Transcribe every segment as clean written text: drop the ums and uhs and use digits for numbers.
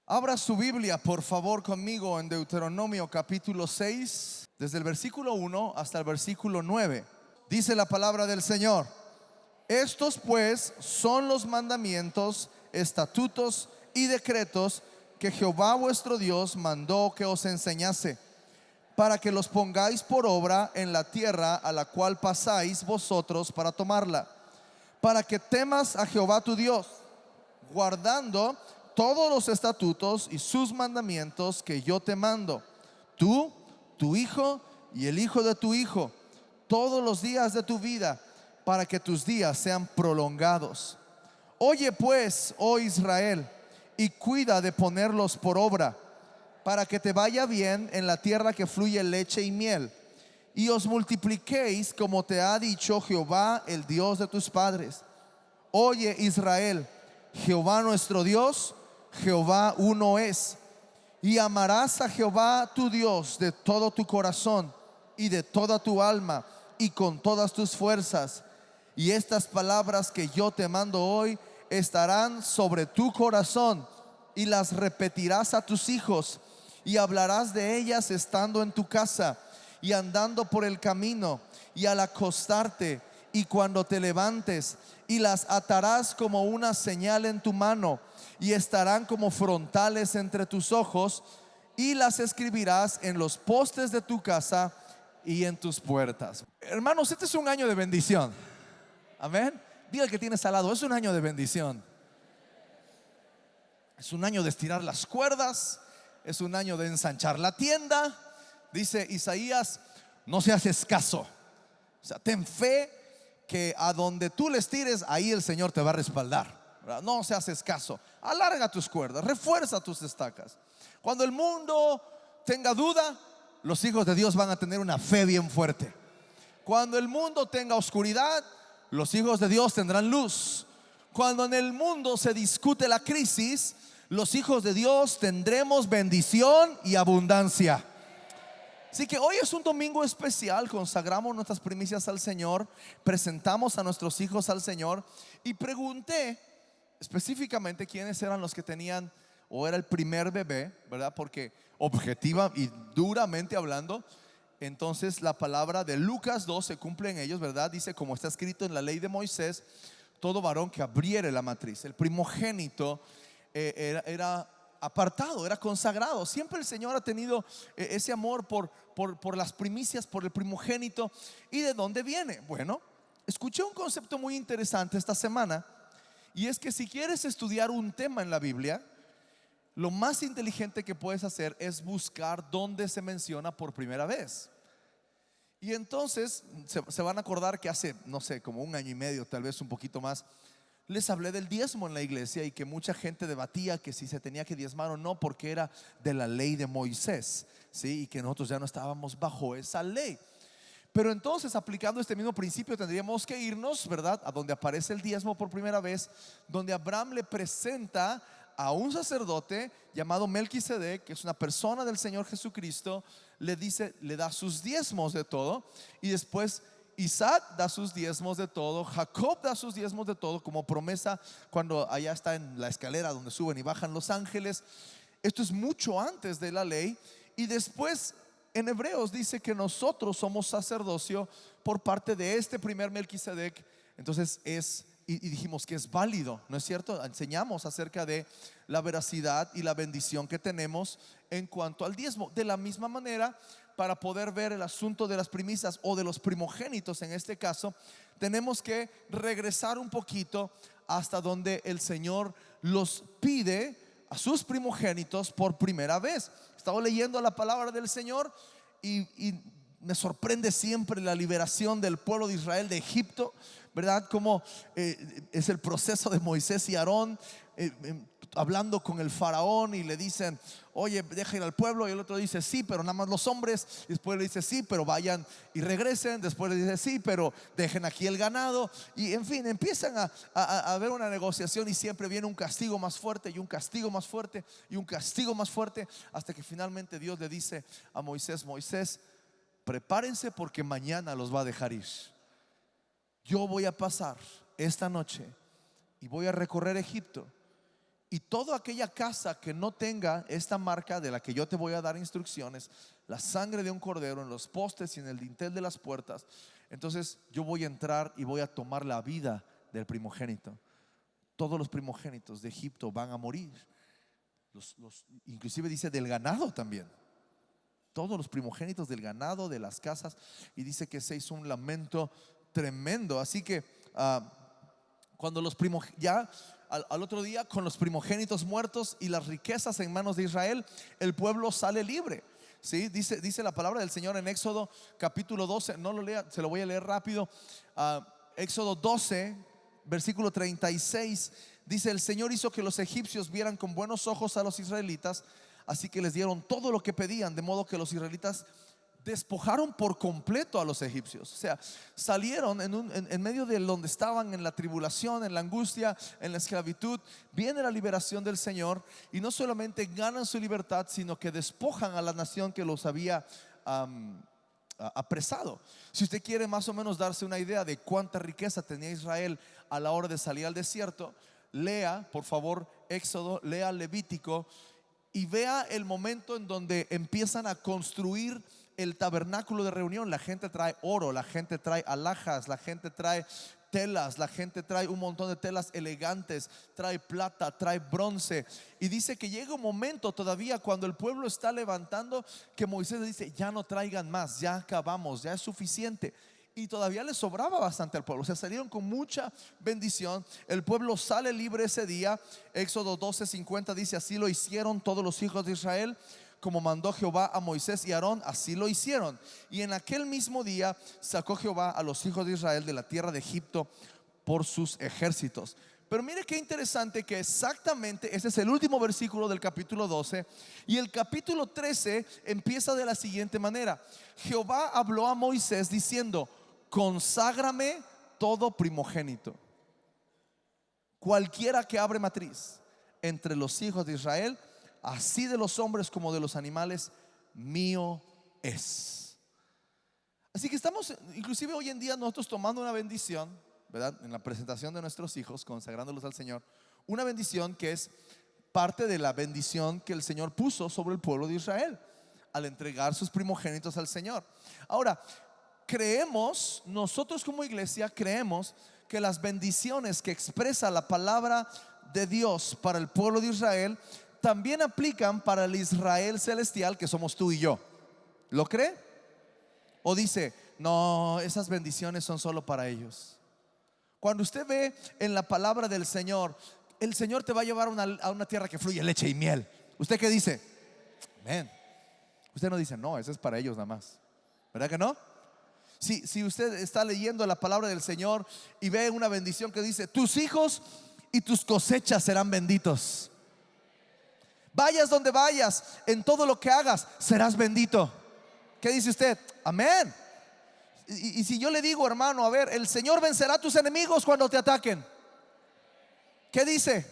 Abra su Biblia, por favor, conmigo en Deuteronomio capítulo 6, desde el versículo 1 hasta el versículo 9. Dice la palabra del Señor: estos pues son los mandamientos, estatutos y decretos que Jehová vuestro Dios mandó que os enseñase, para que los pongáis por obra en la tierra a la cual pasáis vosotros para tomarla, para que temas a Jehová tu Dios, guardando todos los estatutos y sus mandamientos que yo te mando, tú, tu hijo y el hijo de tu hijo, todos los días de tu vida, para que tus días sean prolongados. Oye pues, oh Israel, y cuida de ponerlos por obra, para que te vaya bien en la tierra que fluye leche y miel, y os multipliquéis como te ha dicho Jehová, el Dios de tus padres. Oye Israel, Jehová nuestro Dios, Jehová uno es. Y amarás a Jehová tu Dios de todo tu corazón y de toda tu alma y con todas tus fuerzas. Y estas palabras que yo te mando hoy estarán sobre tu corazón, y las repetirás a tus hijos, y hablarás de ellas estando en tu casa y andando por el camino y al acostarte y cuando te levantes, y las atarás como una señal en tu mano, y estarán como frontales entre tus ojos, y las escribirás en los postes de tu casa y en tus puertas. Hermanos, este es un año de bendición. Amén. Diga al que tienes al lado: es un año de bendición. Es un año de estirar las cuerdas. Es un año de ensanchar la tienda. Dice Isaías: no seas escaso. O sea, ten fe que a donde tú les tires, ahí el Señor te va a respaldar, ¿verdad? No seas escaso. Alarga tus cuerdas, refuerza tus estacas. Cuando el mundo tenga duda, los hijos de Dios van a tener una fe bien fuerte. Cuando el mundo tenga oscuridad, los hijos de Dios tendrán luz. Cuando en el mundo se discute la crisis, los hijos de Dios tendremos bendición y abundancia. Así que hoy es un domingo especial. Consagramos nuestras primicias al Señor, presentamos a nuestros hijos al Señor. Y pregunté específicamente quiénes eran los que tenían o era el primer bebé, ¿verdad? Porque objetiva y duramente hablando, entonces la palabra de Lucas 2 se cumple en ellos, ¿verdad? Dice, como está escrito en la ley de Moisés: todo varón que abriere la matriz. El primogénito era apartado, era consagrado. Siempre el Señor ha tenido ese amor por las primicias, por el primogénito. ¿Y de dónde viene? Bueno, escuché un concepto muy interesante esta semana, y es que si quieres estudiar un tema en la Biblia, lo más inteligente que puedes hacer es buscar dónde se menciona por primera vez. Y entonces se van a acordar que hace, no sé, como un año y medio, tal vez un poquito más, les hablé del diezmo en la iglesia, y que mucha gente debatía que si se tenía que diezmar o no, porque era de la ley de Moisés, ¿sí? Y que nosotros ya no estábamos bajo esa ley. Pero entonces, aplicando este mismo principio, tendríamos que irnos, ¿verdad?, a donde aparece el diezmo por primera vez, donde Abraham le presenta a un sacerdote llamado Melquisedec, que es una persona del Señor Jesucristo. Le dice, le da sus diezmos de todo, y después Isaac da sus diezmos de todo, Jacob da sus diezmos de todo, como promesa cuando allá está en la escalera donde suben y bajan los ángeles. Esto es mucho antes de la ley. Y después en Hebreos dice que nosotros somos sacerdocio por parte de este primer Melquisedec. Entonces y dijimos que es válido, ¿no es cierto? Enseñamos acerca de la veracidad y la bendición que tenemos en cuanto al diezmo. De la misma manera, para poder ver el asunto de las primicias o de los primogénitos en este caso, tenemos que regresar un poquito hasta donde el Señor los pide a sus primogénitos por primera vez. Estaba leyendo la palabra del Señor y me sorprende siempre la liberación del pueblo de Israel de Egipto, ¿verdad? Como es el proceso de Moisés y Aarón hablando con el faraón, y le dicen: oye, deja ir al pueblo. Y el otro dice: sí, pero nada más los hombres. Y después le dice: sí, pero vayan y regresen. Después le dice: sí, pero dejen aquí el ganado. Y en fin, empiezan a haber una negociación, y siempre viene un castigo más fuerte, y un castigo más fuerte, y un castigo más fuerte, hasta que finalmente Dios le dice a Moisés: Moisés, prepárense, porque mañana los va a dejar ir. Yo voy a pasar esta noche y voy a recorrer Egipto, Y toda aquella casa que no tenga esta marca de la que yo te voy a dar instrucciones, la sangre de un cordero en los postes y en el dintel de las puertas, entonces yo voy a entrar y voy a tomar la vida del primogénito. Todos los primogénitos de Egipto van a morir. Inclusive dice del ganado también. Todos los primogénitos del ganado, de las casas. Y dice que se hizo un lamento tremendo. Así que cuando los ya al otro día, con los primogénitos muertos y las riquezas en manos de Israel, el pueblo sale libre. ¿Sí? Dice la palabra del Señor en Éxodo capítulo 12. No lo lea, se lo voy a leer rápido. Éxodo 12, versículo 36. Dice: el Señor hizo que los egipcios vieran con buenos ojos a los israelitas, así que les dieron todo lo que pedían, de modo que los israelitas despojaron por completo a los egipcios. O sea, salieron en medio de donde estaban, en la tribulación, en la angustia, en la esclavitud. Viene la liberación del Señor, y no solamente ganan su libertad, sino que despojan a la nación que los había apresado. Si usted quiere más o menos darse una idea de cuánta riqueza tenía Israel a la hora de salir al desierto, lea por favor Éxodo, lea Levítico y vea el momento en donde empiezan a construir el tabernáculo de reunión. La gente trae oro, la gente trae alhajas, la gente trae telas, la gente trae un montón de telas elegantes, trae plata, trae bronce. Y dice que llega un momento todavía cuando el pueblo está levantando, que Moisés le dice: ya no traigan más, ya acabamos, ya es suficiente. Y todavía les sobraba bastante al pueblo. O sea, salieron con mucha bendición. El pueblo sale libre ese día. Éxodo 12:50 dice: así lo hicieron todos los hijos de Israel, como mandó Jehová a Moisés y Aarón, así lo hicieron. Y en aquel mismo día sacó Jehová a los hijos de Israel de la tierra de Egipto por sus ejércitos. Pero mire qué interesante que exactamente ese es el último versículo del capítulo 12. Y el capítulo 13 empieza de la siguiente manera: Jehová habló a Moisés diciendo: conságrame todo primogénito, cualquiera que abre matriz entre los hijos de Israel, así de los hombres como de los animales, mío es. Así que estamos, inclusive hoy en día, nosotros tomando una bendición, ¿verdad? En la presentación de nuestros hijos, consagrándolos al Señor, una bendición que es parte de la bendición que el Señor puso sobre el pueblo de Israel al entregar sus primogénitos al Señor. Ahora, creemos, nosotros como iglesia creemos que las bendiciones que expresa la palabra de Dios para el pueblo de Israel también aplican para el Israel celestial, que somos tú y yo. ¿Lo cree? ¿O dice: no, esas bendiciones son solo para ellos? Cuando usted ve en la palabra del Señor, el Señor te va a llevar a una tierra que fluye leche y miel, ¿usted qué dice? Amén. Usted no dice: no, eso es para ellos nada más, ¿verdad que no? Si usted está leyendo la palabra del Señor y ve una bendición que dice: tus hijos y tus cosechas serán benditos. Vayas donde vayas, en todo lo que hagas, serás bendito. ¿Qué dice usted? Amén. Y si yo le digo, hermano, a ver, el Señor vencerá a tus enemigos cuando te ataquen, ¿qué dice?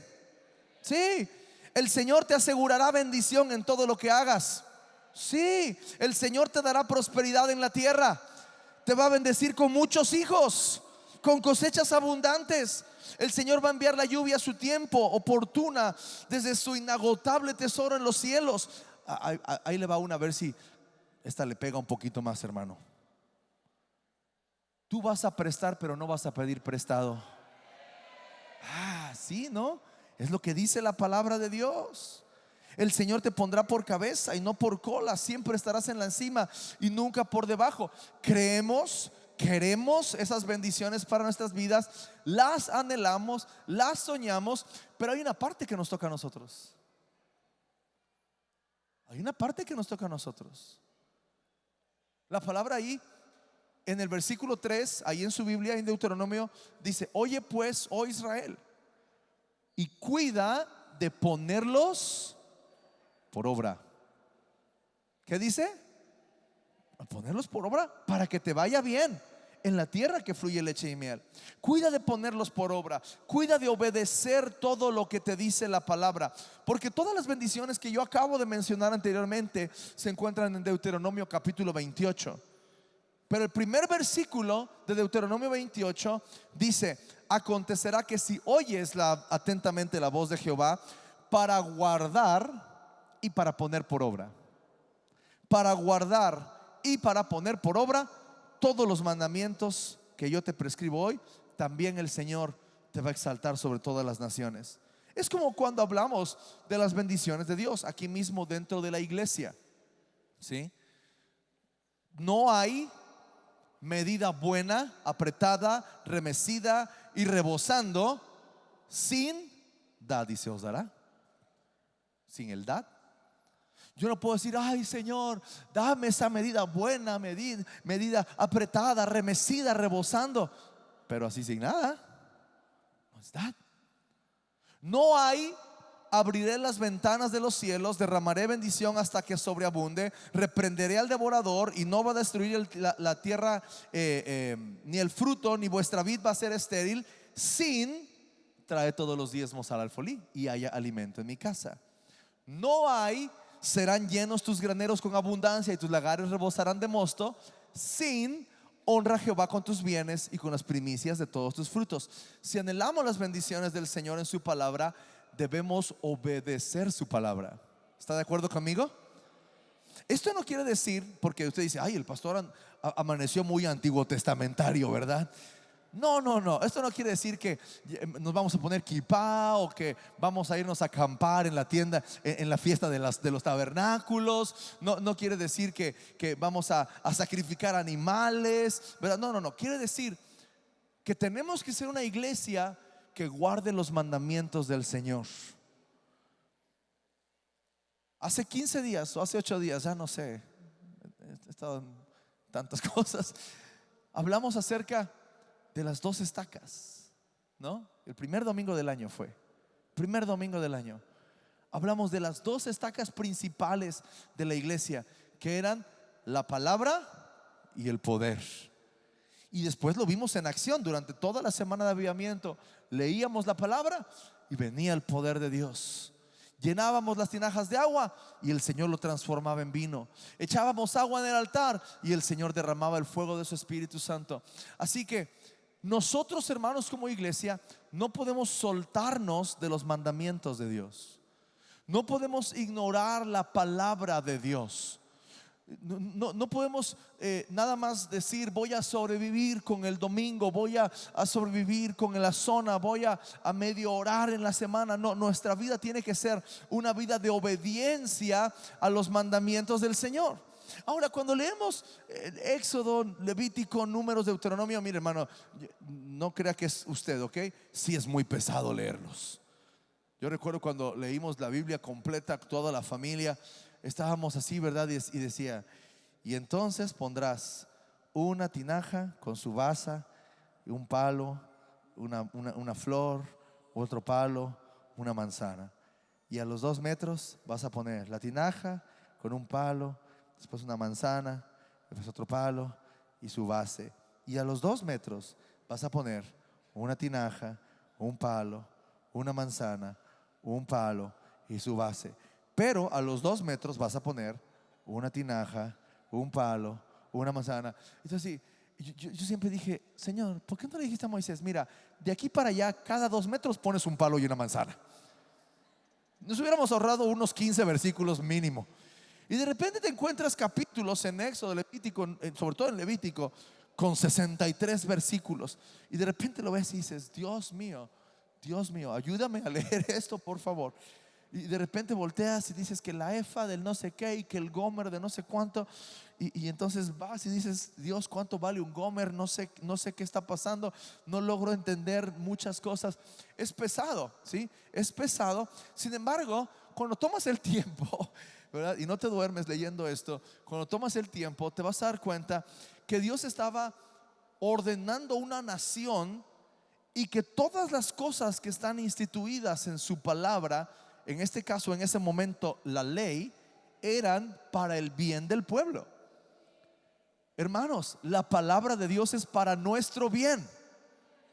Sí, el Señor te asegurará bendición en todo lo que hagas. Sí, el Señor te dará prosperidad en la tierra. Te va a bendecir con muchos hijos, con cosechas abundantes. El Señor va a enviar la lluvia a su tiempo oportuna, desde su inagotable tesoro en los cielos. Ahí le va una, a ver si esta le pega un poquito más, hermano. Tú vas a prestar, pero no vas a pedir prestado. Sí, ¿no? Es lo que dice la palabra de Dios. El Señor te pondrá por cabeza y no por cola. Siempre estarás en la encima y nunca por debajo. Creemos, queremos esas bendiciones para nuestras vidas, las anhelamos, las soñamos, pero hay una parte que nos toca a nosotros. Hay una parte que nos toca a nosotros. La palabra ahí en el versículo 3, ahí en su Biblia, en Deuteronomio, dice: oye pues, oh Israel, y cuida de ponerlos por obra. ¿Qué dice? A ponerlos por obra para que te vaya bien en la tierra que fluye leche y miel. Cuida de ponerlos por obra. Cuida de obedecer todo lo que te dice la palabra, porque todas las bendiciones que yo acabo de mencionar anteriormente se encuentran en Deuteronomio capítulo 28. Pero el primer versículo de Deuteronomio 28 dice: acontecerá que si oyes atentamente la voz de Jehová para guardar y para poner por obra. Para guardar y para poner por obra todos los mandamientos que yo te prescribo hoy. También el Señor te va a exaltar sobre todas las naciones. Es como cuando hablamos de las bendiciones de Dios aquí mismo dentro de la iglesia, ¿sí? No hay medida buena, apretada, remecida y rebosando sin dad y se os dará. Sin el dad. Yo no puedo decir, ay Señor, dame esa medida buena, medida apretada, remecida, rebosando, pero así sin nada, no es dad. No hay, abriré las ventanas de los cielos, derramaré bendición hasta que sobreabunde, reprenderé al devorador y no va a destruir la tierra, ni el fruto, ni vuestra vid va a ser estéril, sin traer todos los diezmos al alfolí y haya alimento en mi casa. No hay, serán llenos tus graneros con abundancia y tus lagares rebosarán de mosto, sin honra a Jehová con tus bienes y con las primicias de todos tus frutos. Si anhelamos las bendiciones del Señor en su palabra, debemos obedecer su palabra. ¿Está de acuerdo conmigo? Esto no quiere decir, porque usted dice, ay, el pastor amaneció muy antiguo testamentario, ¿verdad? No, no, no. Esto no quiere decir que nos vamos a poner kipá o que vamos a irnos a acampar en la tienda, en la fiesta de los tabernáculos. No quiere decir que vamos a sacrificar animales, ¿verdad? No, no, no. Quiere decir que tenemos que ser una iglesia que guarde los mandamientos del Señor. Hace 15 días o hace 8 días, ya no sé, he estado en tantas cosas, hablamos acerca de las 2 estacas, ¿no? El primer domingo del año fue. Primer domingo del año. Hablamos de las 2 estacas principales de la iglesia, que eran la palabra y el poder. Y después lo vimos en acción durante toda la semana de avivamiento. Leíamos la palabra y venía el poder de Dios. Llenábamos las tinajas de agua y el Señor lo transformaba en vino. Echábamos agua en el altar y el Señor derramaba el fuego de su Espíritu Santo. Así que nosotros, hermanos, como iglesia, no podemos soltarnos de los mandamientos de Dios. No podemos ignorar la palabra de Dios. No podemos nada más decir voy a sobrevivir con el domingo, voy a sobrevivir con la zona, voy a medio orar en la semana. No, nuestra vida tiene que ser una vida de obediencia a los mandamientos del Señor. Ahora, cuando leemos Éxodo, Levítico, Números, Deuteronomio, mire hermano, no crea que es usted, ¿ok? Sí es muy pesado leerlos. Yo recuerdo cuando leímos la Biblia completa, toda la familia, estábamos así, ¿verdad? Y decía, y entonces pondrás una tinaja con su base, un palo, una flor, otro palo, una manzana. Y a los 2 metros vas a poner la tinaja con un palo, después una manzana, después otro palo y su base. Y a los 2 metros vas a poner una tinaja, un palo, una manzana, un palo y su base. Pero a los 2 metros vas a poner una tinaja, un palo, una manzana. Entonces yo siempre dije, Señor, ¿por qué no le dijiste a Moisés, mira, de aquí para allá cada 2 metros pones un palo y una manzana? Nos hubiéramos ahorrado unos 15 versículos mínimo. Y de repente te encuentras capítulos en Éxodo, Levítico, sobre todo en Levítico, con 63 versículos. Y de repente lo ves y dices, Dios mío, ayúdame a leer esto, por favor. Y de repente volteas y dices que la efa del no sé qué y que el gomer de no sé cuánto. Y entonces vas y dices, Dios, ¿cuánto vale un gomer? No sé qué está pasando. No logro entender muchas cosas. Es pesado, ¿sí? Es pesado. Sin embargo, cuando tomas el tiempo, ¿verdad? Y no te duermes leyendo esto, cuando tomas el tiempo te vas a dar cuenta que Dios estaba ordenando una nación y que todas las cosas que están instituidas en su palabra, en este caso, en ese momento, la ley, eran para el bien del pueblo. Hermanos, la palabra de Dios es para nuestro bien.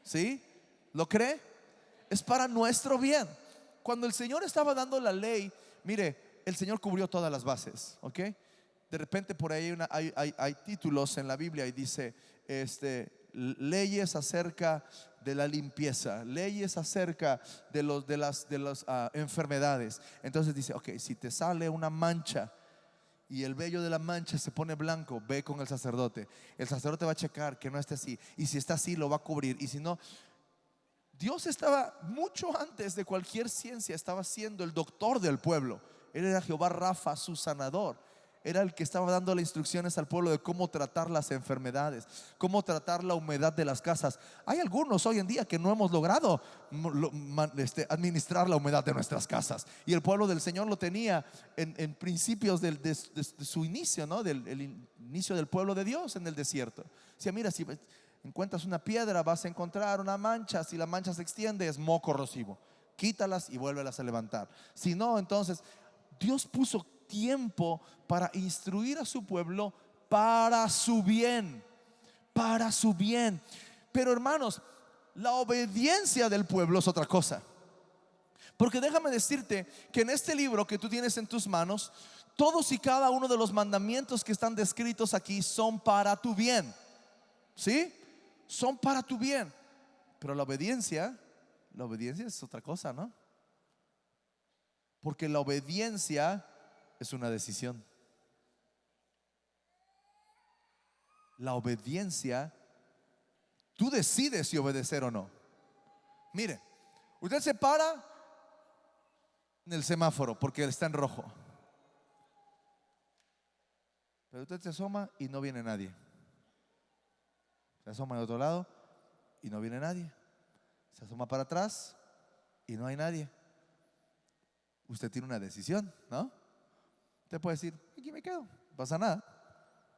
¿Sí? ¿Lo cree? Es para nuestro bien. Cuando el Señor estaba dando la ley, mire, el Señor cubrió todas las bases, ¿ok? De repente por ahí hay títulos en la Biblia y dice leyes acerca de la limpieza, leyes acerca de las enfermedades. Entonces dice, ok, si te sale una mancha y el vello de la mancha se pone blanco, ve con el sacerdote. El sacerdote va a checar que no esté así, y si está así lo va a cubrir, y si no, Dios estaba mucho antes de cualquier ciencia, estaba siendo el doctor del pueblo. Él era Jehová Rafa, su sanador. Era el que estaba dando las instrucciones al pueblo de cómo tratar las enfermedades, cómo tratar la humedad de las casas. Hay algunos hoy en día que no hemos logrado administrar la humedad de nuestras casas, y el pueblo del Señor lo tenía en principios de su inicio, ¿no? El inicio del pueblo de Dios en el desierto. Decía, mira, si encuentras una piedra vas a encontrar una mancha. Si la mancha se extiende, es moho corrosivo, quítalas y vuélvelas a levantar. Si no, entonces Dios puso tiempo para instruir a su pueblo para su bien, para su bien. Pero hermanos, la obediencia del pueblo es otra cosa. Porque déjame decirte que en este libro que tú tienes en tus manos, todos y cada uno de los mandamientos que están descritos aquí son para tu bien. ¿Sí? Son para tu bien. Pero la obediencia es otra cosa, ¿no? Porque la obediencia es una decisión. La obediencia, tú decides si obedecer o no. Mire, usted se para en el semáforo porque está en rojo, pero usted se asoma y no viene nadie. Se asoma de otro lado y no viene nadie. Se asoma para atrás y no hay nadie. Usted tiene una decisión, ¿no? Usted puede decir, aquí me quedo, no pasa nada,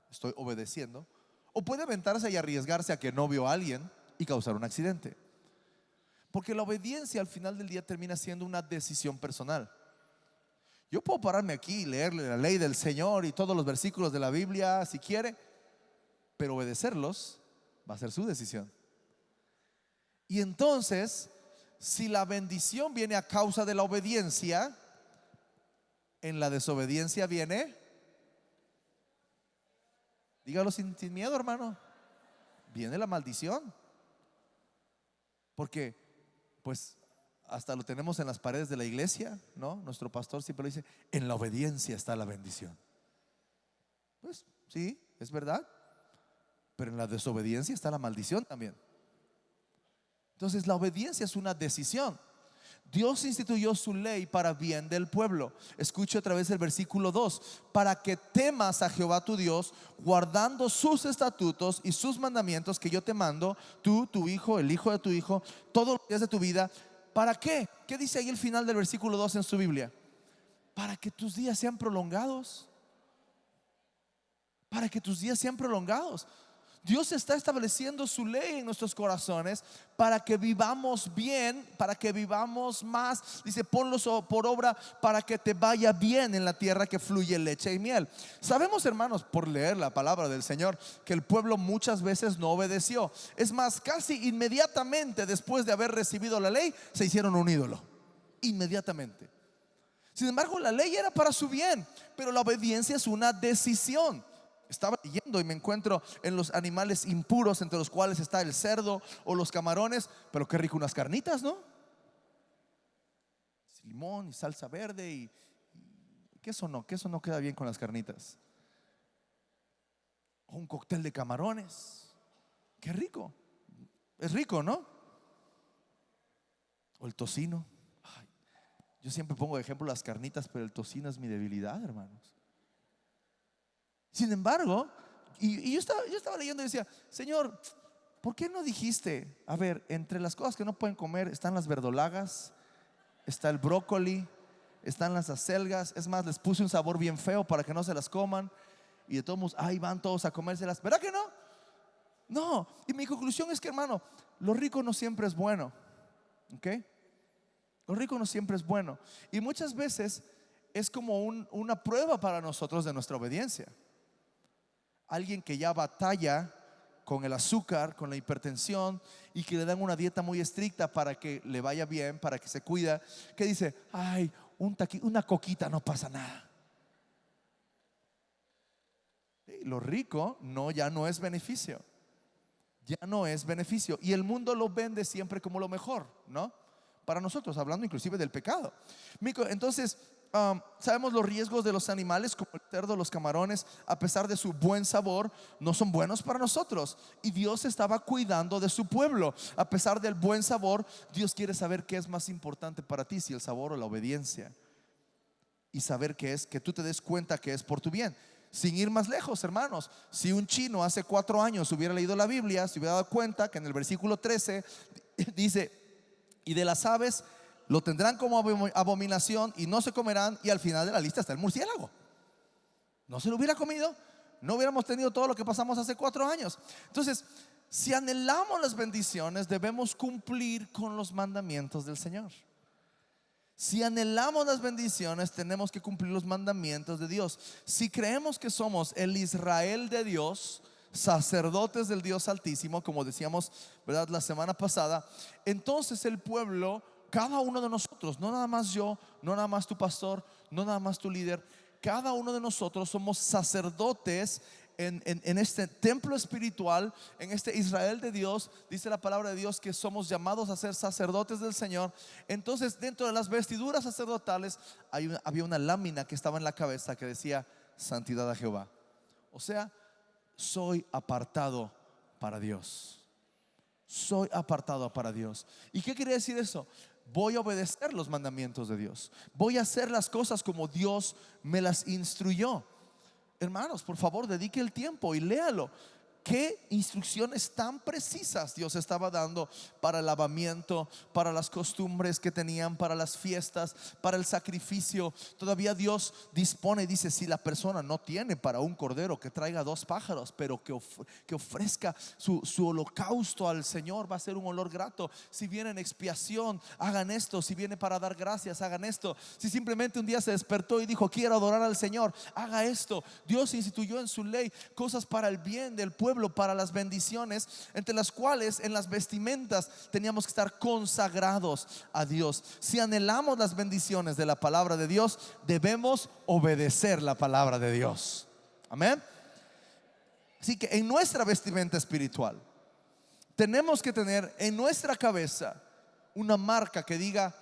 estoy obedeciendo. O puede aventarse y arriesgarse a que no vio a alguien y causar un accidente. Porque la obediencia al final del día termina siendo una decisión personal. Yo puedo pararme aquí y leerle la ley del Señor y todos los versículos de la Biblia si quiere, pero obedecerlos va a ser su decisión. Y entonces, si la bendición viene a causa de la obediencia, en la desobediencia viene, dígalo sin miedo, hermano, viene la maldición. Porque pues hasta lo tenemos en las paredes de la iglesia, ¿no? Nuestro pastor siempre lo dice, en la obediencia está la bendición. Pues sí, es verdad, pero en la desobediencia está la maldición también. Entonces la obediencia es una decisión. Dios instituyó su ley para bien del pueblo. Escuche otra vez el versículo 2: para que temas a Jehová tu Dios, guardando sus estatutos y sus mandamientos que yo te mando, tú, tu hijo, el hijo de tu hijo, todos los días de tu vida. ¿Para qué? ¿Qué dice ahí el final del versículo 2 en su Biblia? Para que tus días sean prolongados. Para que tus días sean prolongados. Dios está estableciendo su ley en nuestros corazones para que vivamos bien, para que vivamos más. Dice, ponlos por obra para que te vaya bien en la tierra que fluye leche y miel. Sabemos, hermanos, por leer la palabra del Señor, que el pueblo muchas veces no obedeció. Es más, casi inmediatamente después de haber recibido la ley, se hicieron un ídolo. Inmediatamente. Sin embargo, la ley era para su bien, pero la obediencia es una decisión. Estaba leyendo y me encuentro en los animales impuros, entre los cuales está el cerdo o los camarones. Pero qué rico unas carnitas, ¿no? Limón y salsa verde y que eso no queda bien con las carnitas. O un cóctel de camarones, qué rico. Es rico, ¿no? O el tocino. Ay, yo siempre pongo de ejemplo las carnitas, pero el tocino es mi debilidad, hermanos. Sin embargo, yo estaba leyendo y decía, Señor, ¿por qué no dijiste? A ver, entre las cosas que no pueden comer están las verdolagas, está el brócoli, están las acelgas. Es más, les puse un sabor bien feo para que no se las coman. Y de todos modos, ahí van todos a comérselas. ¿Verdad que no? No. Y mi conclusión es que, hermano, lo rico no siempre es bueno. ¿Ok? Lo rico no siempre es bueno. Y muchas veces es como una prueba para nosotros de nuestra obediencia. Alguien que ya batalla con el azúcar, con la hipertensión, y que le dan una dieta muy estricta para que le vaya bien, para que se cuida, que dice, ay, una coquita no pasa nada. Y lo rico ya no es beneficio. ya no es beneficio. Y el mundo lo vende siempre como lo mejor, ¿no? Para nosotros, hablando inclusive del pecado. Entonces, sabemos los riesgos de los animales como el cerdo, los camarones, a pesar de su buen sabor, no son buenos para nosotros. Y Dios estaba cuidando de su pueblo. A pesar del buen sabor, Dios quiere saber qué es más importante para ti, si el sabor o la obediencia. Y saber que es, que tú te des cuenta que es por tu bien. Sin ir más lejos, hermanos, si un chino hace 4 años hubiera leído la Biblia, se hubiera dado cuenta que en el versículo 13 dice: y de las aves lo tendrán como abominación y no se comerán. Y al final de la lista está el murciélago. No se lo hubiera comido, no hubiéramos tenido todo lo que pasamos hace 4 años. Entonces, si anhelamos las bendiciones, debemos cumplir con los mandamientos del Señor. Si anhelamos las bendiciones, tenemos que cumplir los mandamientos de Dios. Si creemos que somos el Israel de Dios, sacerdotes del Dios Altísimo, como decíamos, ¿verdad?, la semana pasada, entonces el pueblo, cada uno de nosotros, no nada más yo, no nada más tu pastor, no nada más tu líder, cada uno de nosotros somos sacerdotes en este templo espiritual, en este Israel de Dios. Dice la palabra de Dios que somos llamados a ser sacerdotes del Señor. Entonces, dentro de las vestiduras sacerdotales había una lámina que estaba en la cabeza que decía: santidad a Jehová. O sea, soy apartado para Dios. Soy apartado para Dios. ¿Y qué quiere decir eso? Voy a obedecer los mandamientos de Dios. Voy a hacer las cosas como Dios me las instruyó. Hermanos, por favor, dedique el tiempo y léalo. Qué instrucciones tan precisas Dios estaba dando para el lavamiento, para las costumbres que tenían, para las fiestas, para el sacrificio. Todavía Dios dispone, dice: si la persona no tiene para un cordero, que traiga 2 pájaros, pero que ofrezca su holocausto al Señor, va a ser un olor grato. Si viene en expiación, hagan esto. Si viene para dar gracias, hagan esto. Si simplemente un día se despertó y dijo: quiero adorar al Señor, haga esto. Dios instituyó en su ley cosas para el bien del pueblo, para las bendiciones, entre las cuales en las vestimentas teníamos que estar consagrados a Dios. Si anhelamos las bendiciones de la palabra de Dios, debemos obedecer la palabra de Dios. Amén. Así que en nuestra vestimenta espiritual tenemos que tener en nuestra cabeza una marca que diga: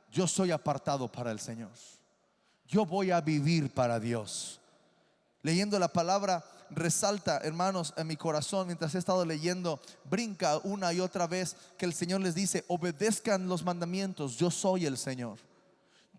yo soy apartado para el Señor, yo voy a vivir para Dios. Leyendo la palabra, resalta, hermanos, en mi corazón, mientras he estado leyendo, brinca una y otra vez que el Señor les dice: obedezcan los mandamientos, yo soy el Señor.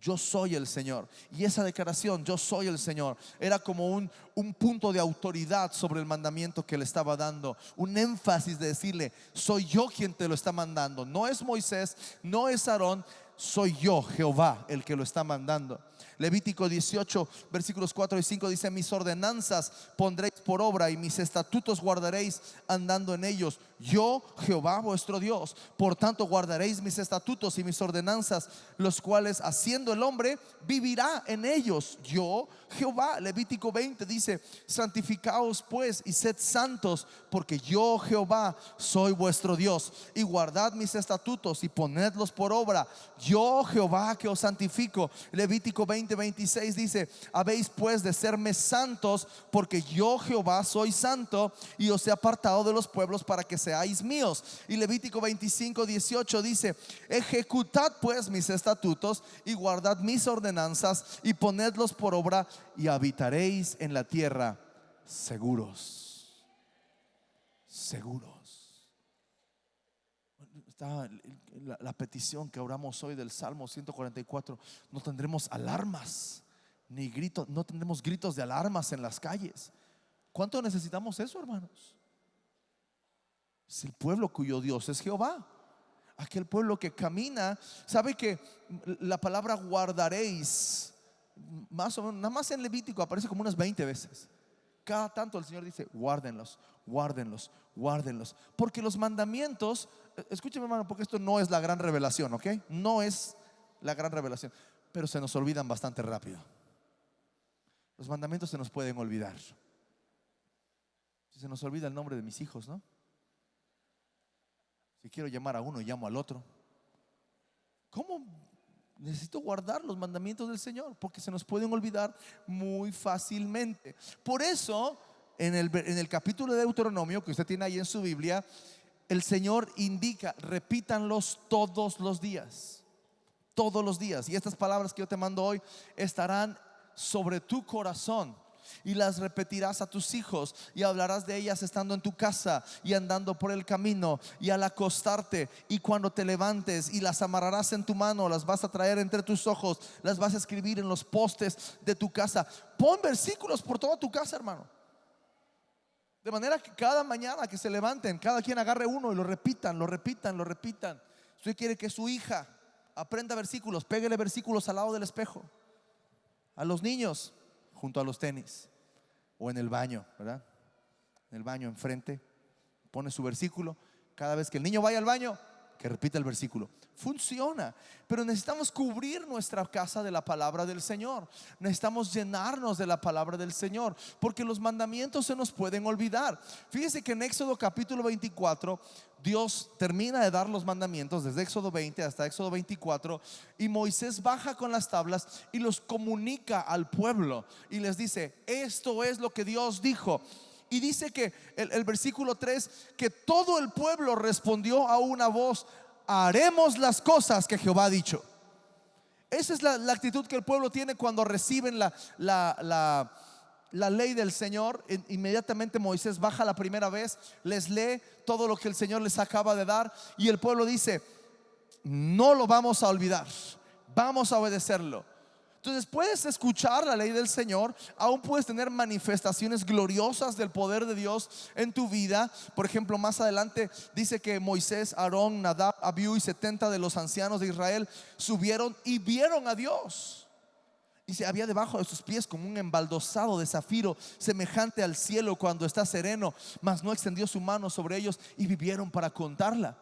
Yo soy el Señor. Y esa declaración, yo soy el Señor, era como un punto de autoridad sobre el mandamiento que le estaba dando. Un énfasis de decirle: soy yo quien te lo está mandando. No es Moisés, no es Aarón, soy yo, Jehová, el que lo está mandando. Levítico 18 versículos 4 y 5 dice: mis ordenanzas pondréis por obra y mis estatutos guardaréis andando en ellos. Yo, Jehová vuestro Dios, por tanto guardaréis mis estatutos y mis ordenanzas, los cuales haciendo el hombre vivirá en ellos. Yo, Jehová. Levítico 20 dice: santificaos pues y sed santos, porque yo, Jehová, soy vuestro Dios. Y guardad mis estatutos y ponedlos por obra. Yo, Jehová, que os santifico. Levítico 20:26 dice: habéis pues de serme santos, porque yo, Jehová, soy santo, y os he apartado de los pueblos para que seáis míos. Y Levítico 25:18 dice: ejecutad pues mis estatutos y guardad mis ordenanzas y ponedlos por obra, y habitaréis en la tierra seguros. Seguros. Está la petición que oramos hoy del Salmo 144. No tendremos alarmas ni gritos, no tendremos gritos de alarmas en las calles. ¿Cuánto necesitamos eso, hermanos? Es el pueblo cuyo Dios es Jehová. Aquel pueblo que camina. ¿Sabe que la palabra guardaréis, más o menos, nada más en Levítico aparece como unas 20 veces? Cada tanto el Señor dice: guárdenlos, guárdenlos, guárdenlos. Porque los mandamientos, escúcheme, hermano, porque esto no es la gran revelación, ¿ok? No es la gran revelación, pero se nos olvidan bastante rápido. Los mandamientos se nos pueden olvidar. Si se nos olvida el nombre de mis hijos, ¿no? Si quiero llamar a uno, llamo al otro. ¿Cómo? Necesito guardar los mandamientos del Señor, porque se nos pueden olvidar muy fácilmente. Por eso en el capítulo de Deuteronomio que usted tiene ahí en su Biblia, el Señor indica: repítanlos todos los días. Todos los días. Y estas palabras que yo te mando hoy estarán sobre tu corazón, y las repetirás a tus hijos, y hablarás de ellas estando en tu casa y andando por el camino y al acostarte y cuando te levantes, y las amarrarás en tu mano, las vas a traer entre tus ojos, las vas a escribir en los postes de tu casa. Pon versículos por toda tu casa, hermano, de manera que cada mañana que se levanten, cada quien agarre uno y lo repitan, lo repitan, lo repitan. Si usted quiere que su hija aprenda versículos, pégale versículos al lado del espejo. A los niños, junto a los tenis, o en el baño, ¿verdad? En el baño enfrente, pone su versículo. Cada vez que el niño vaya al baño, que repita el versículo. Funciona, pero necesitamos cubrir nuestra casa de la palabra del Señor. Necesitamos llenarnos de la palabra del Señor, porque los mandamientos se nos pueden olvidar. Fíjese que en Éxodo capítulo 24 Dios termina de dar los mandamientos, desde Éxodo 20 hasta Éxodo 24, y Moisés baja con las tablas y los comunica al pueblo y les dice: esto es lo que Dios dijo. Y dice que el versículo 3, que todo el pueblo respondió a una voz: haremos las cosas que Jehová ha dicho. Esa es la actitud que el pueblo tiene cuando reciben la ley del Señor. Inmediatamente Moisés baja la primera vez, les lee todo lo que el Señor les acaba de dar, y el pueblo dice: no lo vamos a olvidar, vamos a obedecerlo. Entonces puedes escuchar la ley del Señor, aún puedes tener manifestaciones gloriosas del poder de Dios en tu vida. Por ejemplo, más adelante dice que Moisés, Aarón, Nadab, Abiú y 70 de los ancianos de Israel subieron y vieron a Dios. Dice: había debajo de sus pies como un embaldosado de zafiro, semejante al cielo cuando está sereno, mas no extendió su mano sobre ellos, y vivieron para contarla.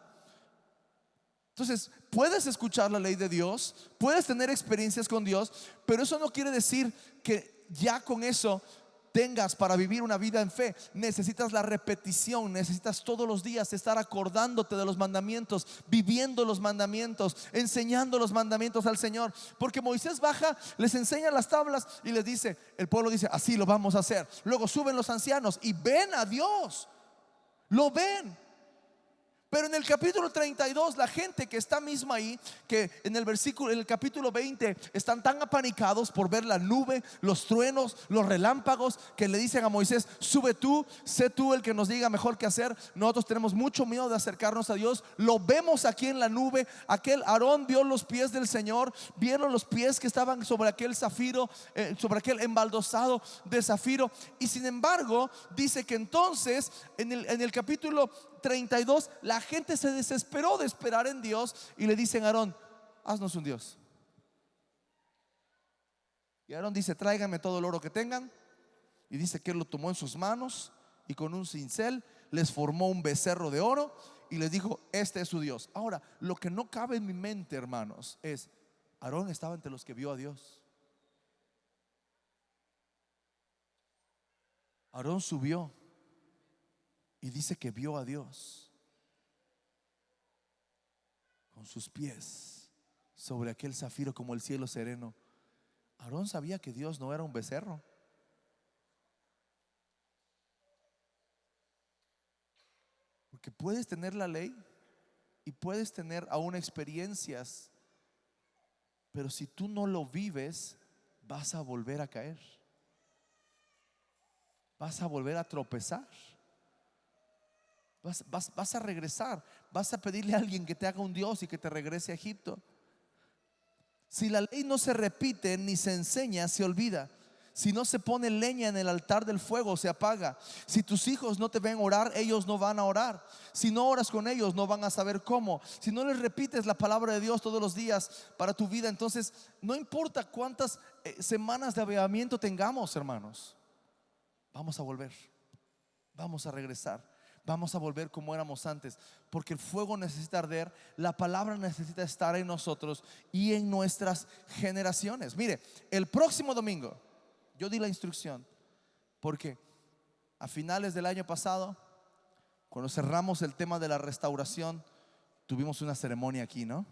Entonces, puedes escuchar la ley de Dios, puedes tener experiencias con Dios, pero eso no quiere decir que ya con eso tengas para vivir una vida en fe. Necesitas la repetición, necesitas todos los días estar acordándote de los mandamientos, viviendo los mandamientos, enseñando los mandamientos al Señor. Porque Moisés baja, les enseña las tablas y les dice, el pueblo dice: así lo vamos a hacer. Luego suben los ancianos y ven a Dios, lo ven. Pero en el capítulo 32, la gente que está mismo ahí, que en el capítulo 20 están tan apanicados por ver la nube, los truenos, los relámpagos, que le dicen a Moisés: sube tú, sé tú el que nos diga mejor qué hacer. Nosotros tenemos mucho miedo de acercarnos a Dios. Lo vemos aquí en la nube. Aquel Aarón vio los pies del Señor, vieron los pies que estaban sobre aquel zafiro, sobre aquel embaldosado de zafiro. Y sin embargo, dice que entonces en el capítulo 32, la gente se desesperó de esperar en Dios y le dicen a Aarón: haznos un Dios. Y Aarón dice: tráiganme todo el oro que tengan. Y dice que él lo tomó en sus manos y con un cincel les formó un becerro de oro y les dijo: este es su Dios. Ahora, lo que no cabe en mi mente, hermanos, es: Aarón estaba entre los que vio a Dios. Aarón subió y dice que vio a Dios con sus pies sobre aquel zafiro como el cielo sereno. Aarón sabía que Dios no era un becerro. Porque puedes tener la ley y puedes tener aún experiencias, pero si tú no lo vives, vas a volver a caer, vas a volver a tropezar. Vas a regresar, vas a pedirle a alguien que te haga un Dios y que te regrese a Egipto. Si la ley no se repite ni se enseña, se olvida. Si no se pone leña en el altar del fuego, se apaga. Si tus hijos no te ven orar, ellos no van a orar. Si no oras con ellos, no van a saber cómo. Si no les repites la palabra de Dios todos los días para tu vida, entonces no importa cuántas semanas de avivamiento tengamos, hermanos, vamos a volver, vamos a regresar. Vamos a volver como éramos antes, porque el fuego necesita arder, la palabra necesita estar en nosotros y en nuestras generaciones. Mire, el próximo domingo yo di la instrucción, porque a finales del año pasado, cuando cerramos el tema de la restauración, tuvimos una ceremonia aquí, ¿no?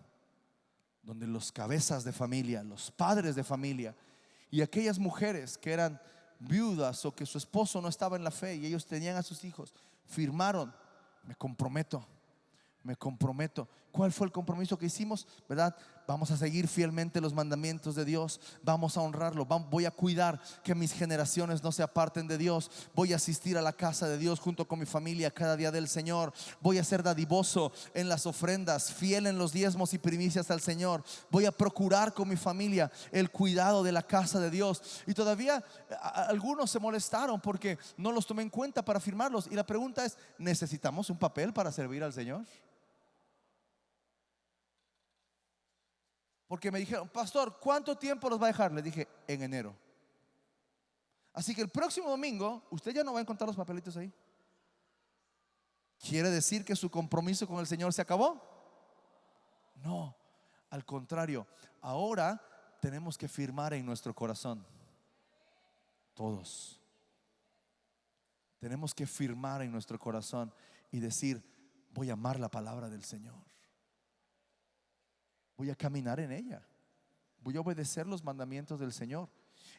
Donde los cabezas de familia, los padres de familia y aquellas mujeres que eran viudas o que su esposo no estaba en la fe y ellos tenían a sus hijos, firmaron: me comprometo. Me comprometo. ¿Cuál fue el compromiso que hicimos? ¿Verdad? Vamos a seguir fielmente los mandamientos de Dios. Vamos a honrarlo. Voy a cuidar que mis generaciones no se aparten de Dios. Voy a asistir a la casa de Dios junto con mi familia cada día del Señor. Voy a ser dadivoso en las ofrendas, fiel en los diezmos y primicias al Señor. Voy a procurar con mi familia el cuidado de la casa de Dios. Y todavía algunos se molestaron porque no los tomé en cuenta para firmarlos. Y la pregunta es: ¿necesitamos un papel para servir al Señor? Porque me dijeron: pastor, ¿cuánto tiempo los va a dejar? Les dije: en enero. Así que el próximo domingo usted ya no va a encontrar los papelitos ahí. ¿Quiere decir que su compromiso con el Señor se acabó? No, al contrario, ahora tenemos que firmar en nuestro corazón. Todos tenemos que firmar en nuestro corazón y decir: voy a amar la palabra del Señor. Voy a caminar en ella. Voy a obedecer los mandamientos del Señor.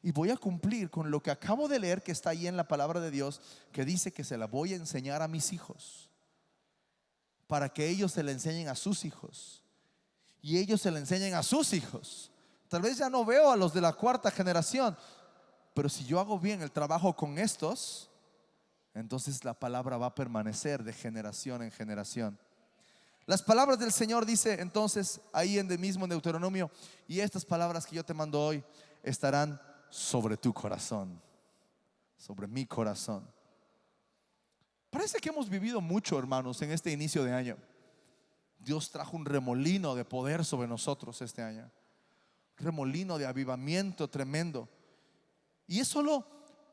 Y voy a cumplir con lo que acabo de leer, que está ahí en la palabra de Dios, que dice que se la voy a enseñar a mis hijos, para que ellos se la enseñen a sus hijos, y ellos se la enseñen a sus hijos. Tal vez ya no veo a los de la cuarta generación, pero si yo hago bien el trabajo con estos, entonces la palabra va a permanecer de generación en generación. Las palabras del Señor dice entonces ahí en el mismo Deuteronomio: y estas palabras que yo te mando hoy estarán sobre tu corazón, sobre mi corazón. Parece que hemos vivido mucho, hermanos, en este inicio de año. Dios trajo un remolino de poder sobre nosotros este año, remolino de avivamiento tremendo. Y es solo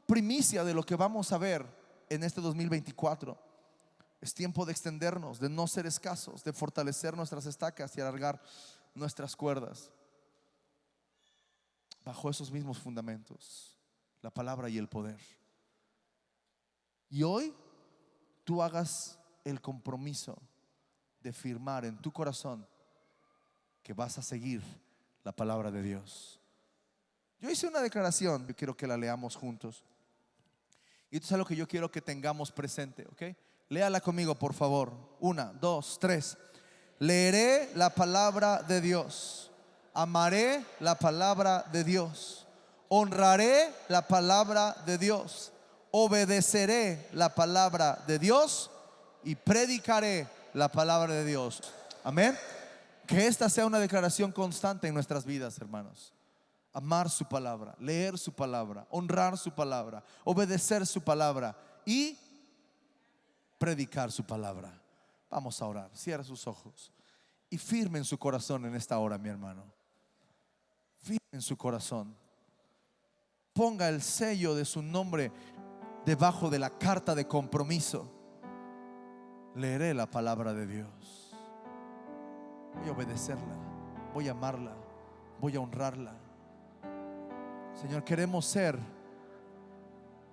primicia de lo que vamos a ver en este 2024. Es tiempo de extendernos, de no ser escasos, de fortalecer nuestras estacas y alargar nuestras cuerdas bajo esos mismos fundamentos, la palabra y el poder. Y hoy tú hagas el compromiso de firmar en tu corazón que vas a seguir la palabra de Dios. Yo hice una declaración, yo quiero que la leamos juntos. Y esto es algo que yo quiero que tengamos presente, ¿ok? Léala conmigo, por favor. 1, 2, 3. Leeré la palabra de Dios, amaré la palabra de Dios, honraré la palabra de Dios, obedeceré la palabra de Dios y predicaré la palabra de Dios. Amén. Que esta sea una declaración constante en nuestras vidas, hermanos. Amar su palabra, leer su palabra, honrar su palabra, obedecer su palabra y predicar su palabra. Vamos a orar. Cierra sus ojos y firme en su corazón en esta hora, mi hermano. Firme en su corazón. Ponga el sello de su nombre debajo de la carta de compromiso. Leeré la palabra de Dios. Voy a obedecerla, voy a amarla, voy a honrarla. Señor, queremos ser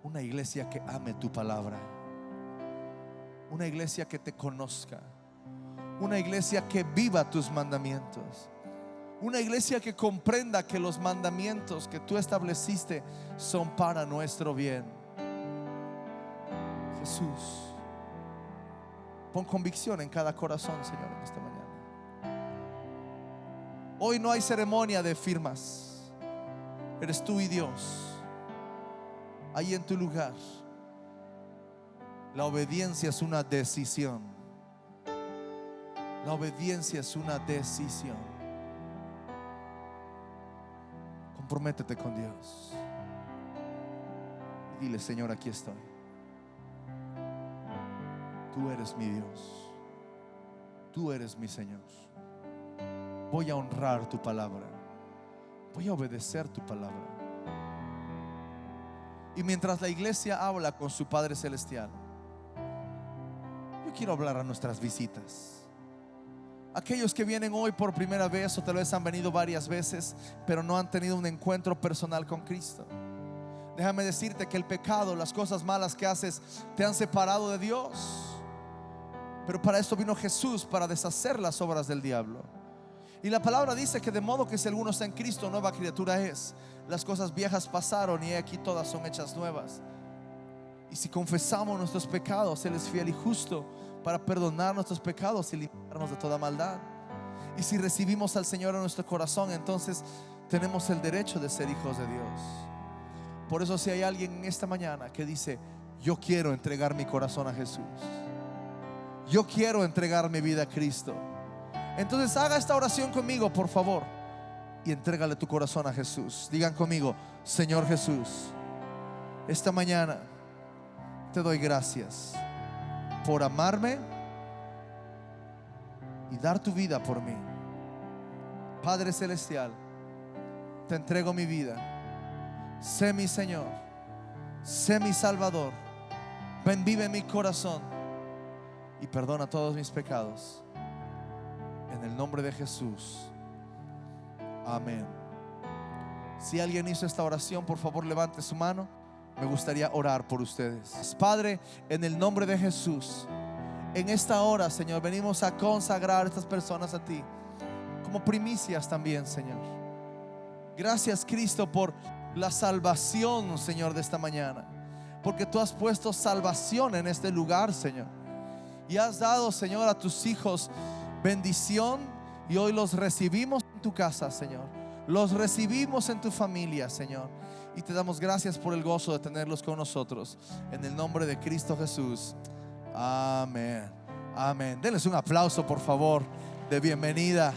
una iglesia que ame tu palabra, una iglesia que te conozca, una iglesia que viva tus mandamientos, una iglesia que comprenda que los mandamientos que tú estableciste son para nuestro bien. Jesús, pon convicción en cada corazón, Señor, en esta mañana. Hoy no hay ceremonia de firmas. Eres tú y Dios ahí en tu lugar. La obediencia es una decisión. La obediencia es una decisión. Comprométete con Dios y dile: Señor, aquí estoy. Tú eres mi Dios, tú eres mi Señor. Voy a honrar tu palabra, voy a obedecer tu palabra. Y mientras la iglesia habla con su Padre Celestial, yo quiero hablar a nuestras visitas. Aquellos que vienen hoy por primera vez, o tal vez han venido varias veces, pero no han tenido un encuentro personal con Cristo. Déjame decirte que el pecado, las cosas malas que haces, te han separado de Dios. Pero para esto vino Jesús, para deshacer las obras del diablo. Y la palabra dice que de modo que si alguno está en Cristo, nueva criatura es. Las cosas viejas pasaron y aquí todas son hechas nuevas. Y si confesamos nuestros pecados, Él es fiel y justo para perdonar nuestros pecados y limpiarnos de toda maldad. Y si recibimos al Señor en nuestro corazón, entonces tenemos el derecho de ser hijos de Dios. Por eso, si hay alguien en esta mañana que dice: yo quiero entregar mi corazón a Jesús, yo quiero entregar mi vida a Cristo, entonces haga esta oración conmigo, por favor, y entrégale tu corazón a Jesús. Digan conmigo: Señor Jesús, esta mañana te doy gracias por amarme y dar tu vida por mí. Padre celestial, te entrego mi vida. Sé mi Señor, sé mi Salvador. Ven, vive en mi corazón y perdona todos mis pecados. En el nombre de Jesús, amén. Si alguien hizo esta oración, por favor levante su mano. Me gustaría orar por ustedes. Padre, en el nombre de Jesús, en esta hora, Señor, venimos a consagrar a estas personas a ti como primicias también, Señor. Gracias, Cristo, por la salvación, Señor, de esta mañana, porque tú has puesto salvación en este lugar, Señor, y has dado, Señor, a tus hijos bendición, y hoy los recibimos en tu casa, Señor. Los recibimos en tu familia, Señor, y te damos gracias por el gozo de tenerlos con nosotros. En el nombre de Cristo Jesús, amén. Amén. Denles un aplauso, por favor, de bienvenida.